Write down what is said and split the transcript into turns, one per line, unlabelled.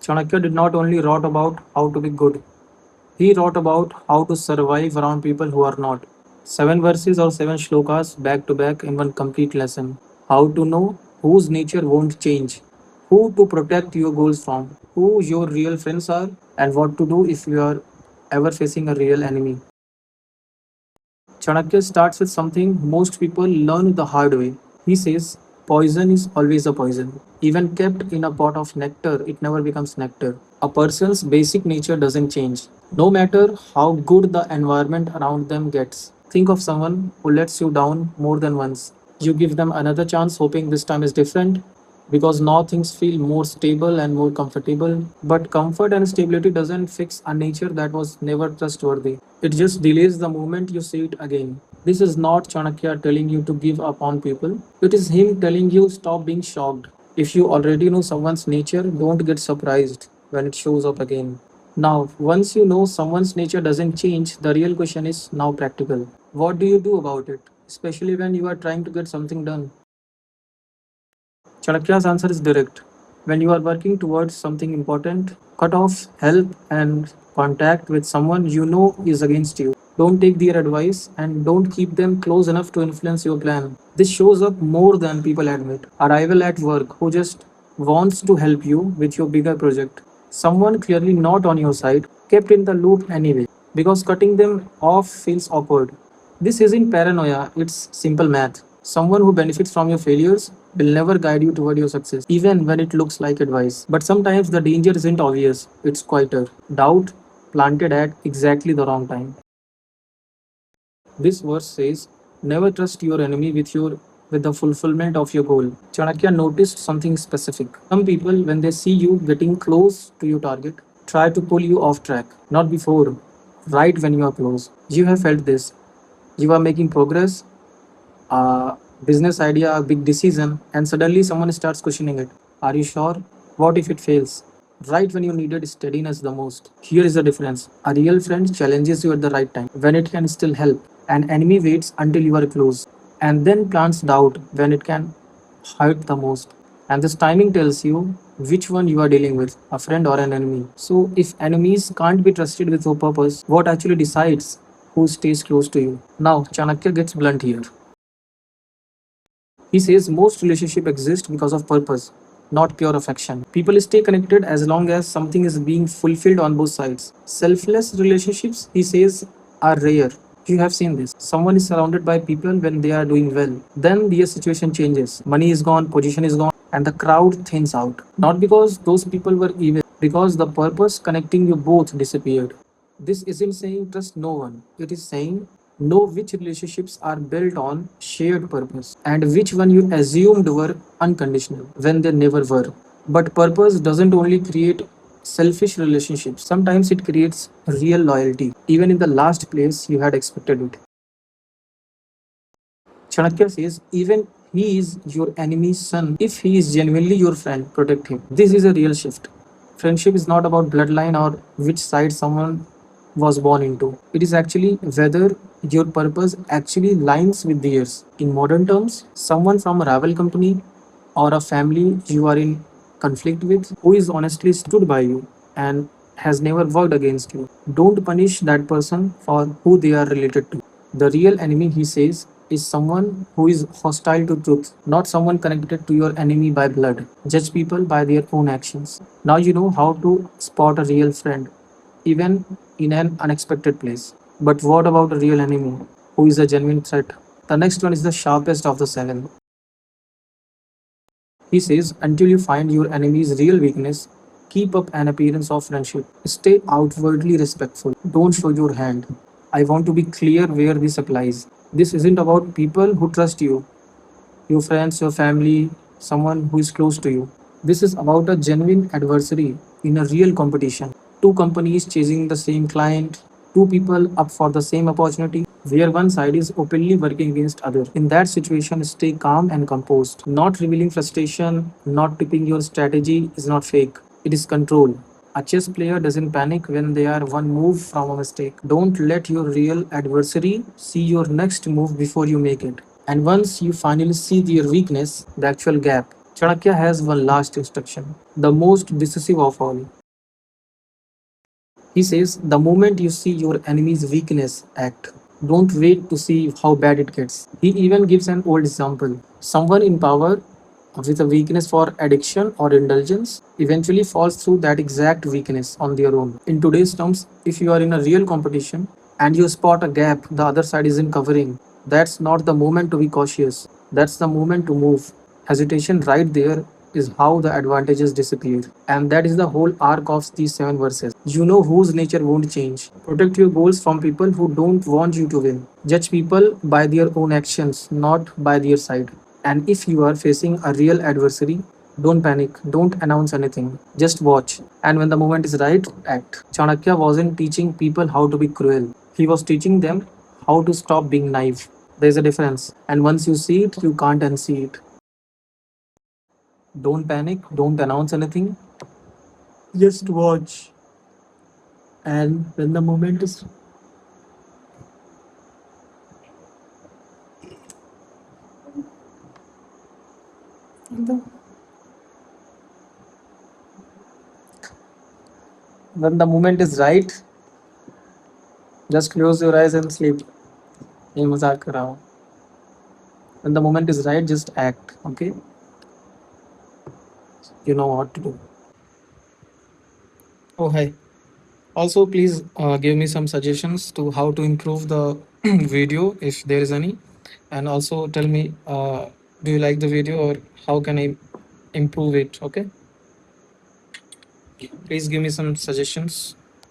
Chanakya did not only wrote about how to be good, he wrote about how to survive around people who are not. Seven verses or seven shlokas back to back in one complete lesson. How to know whose nature won't change, who to protect your goals from, who your real friends are, and what to do if you are ever facing a real enemy. Chanakya starts with something most people learn the hard way. He says, poison is always a poison. Even kept in a pot of nectar, it never becomes nectar. A person's basic nature doesn't change, no matter how good the environment around them gets. Think of someone who lets you down more than once. You give them another chance, hoping this time is different, because now things feel more stable and more comfortable. But comfort and stability doesn't fix a nature that was never trustworthy. It just delays the moment you see it again. This is not Chanakya telling you to give up on people. It is him telling you stop being shocked. If you already know someone's nature, don't get surprised when it shows up again. Now, once you know someone's nature doesn't change, the real question is now practical. What do you do about it? Especially when you are trying to get something done. Chanakya's answer is direct. When you are working towards something important, cut off help and contact with someone you know is against you. Don't take their advice and don't keep them close enough to influence your plan. This shows up more than people admit. A rival at work who just wants to help you with your bigger project. Someone clearly not on your side, kept in the loop anyway, because cutting them off feels awkward. This isn't paranoia, it's simple math. Someone who benefits from your failures will never guide you toward your success, even when it looks like advice. But sometimes the danger isn't obvious, it's quieter. Doubt planted at exactly the wrong time. This verse says, never trust your enemy with the fulfillment of your goal. Chanakya noticed something specific. Some people, when they see you getting close to your target, try to pull you off track. Not before, right when you are close. You have felt this. You are making progress, a business idea, a big decision, and suddenly someone starts questioning it. Are you sure? What if it fails? Right when you needed steadiness the most. Here is the difference. A real friend challenges you at the right time, when it can still help. An enemy waits until you are close, and then plants doubt when it can hurt the most. And this timing tells you which one you are dealing with, a friend or an enemy. So, if enemies can't be trusted with your purpose, what actually decides who stays close to you? Now, Chanakya gets blunt here. He says most relationships exist because of purpose, not pure affection. People stay connected as long as something is being fulfilled on both sides. Selfless relationships, he says, are rare. You have seen this. Someone is surrounded by people when they are doing well. Then their situation changes. Money is gone, position is gone, and the crowd thins out. Not because those people were evil, because the purpose connecting you both disappeared. This isn't saying trust no one. It is saying know which relationships are built on shared purpose and which one you assumed were unconditional when they never were. But purpose doesn't only create selfish relationships, sometimes it creates real loyalty, even in the last place you had expected it. Chanakya says, even he is your enemy's son. If he is genuinely your friend, protect him. This is a real shift. Friendship is not about bloodline or which side someone was born into. It is actually whether your purpose actually lines with theirs. In modern terms, someone from a rival company or a family you are in conflict with who is honestly stood by you and has never worked against you. Don't punish that person for who they are related to. The real enemy, he says, is someone who is hostile to truth, not someone connected to your enemy by blood. Judge people by their own actions. Now you know how to spot a real friend, even in an unexpected place. But what about a real enemy who is a genuine threat? The next one is the sharpest of the seven. He says, until you find your enemy's real weakness, keep up an appearance of friendship. Stay outwardly respectful. Don't show your hand. I want to be clear where this applies. This isn't about people who trust you, your friends, your family, someone who is close to you. This is about a genuine adversary in a real competition. Two companies chasing the same client, two people up for the same opportunity, where one side is openly working against other. In that situation, stay calm and composed. Not revealing frustration, not tipping your strategy is not fake. It is control. A chess player doesn't panic when they are one move from a mistake. Don't let your real adversary see your next move before you make it. And once you finally see their weakness, the actual gap, Chanakya has one last instruction, the most decisive of all. He says, the moment you see your enemy's weakness, act. Don't wait to see how bad it gets. He even gives an old example. Someone in power with a weakness for addiction or indulgence eventually falls through that exact weakness on their own. In today's terms, if you are in a real competition and you spot a gap the other side isn't covering, that's not the moment to be cautious. That's the moment to move. Hesitation right there is how the advantages disappear. And that is the whole arc of these seven verses. You know whose nature won't change. Protect your goals from people who don't want you to win. Judge people by their own actions, not by their side. And if you are facing a real adversary, don't panic, don't announce anything, just watch. And when the moment is right, act. Chanakya wasn't teaching people how to be cruel, he was teaching them how to stop being naive. There's a difference, and once you see it, you can't unsee it. Don't panic, don't announce anything, just watch. And when the moment is when the moment is right, just close your eyes and sleep. ये मजाक कर रहा हूँ. When the moment is right, just act. Okay, you know what to do. Oh hi. Also, please give me some suggestions to how to improve the video if there is any, and also tell me do you like the video or how can I improve it? Okay, please give me some suggestions.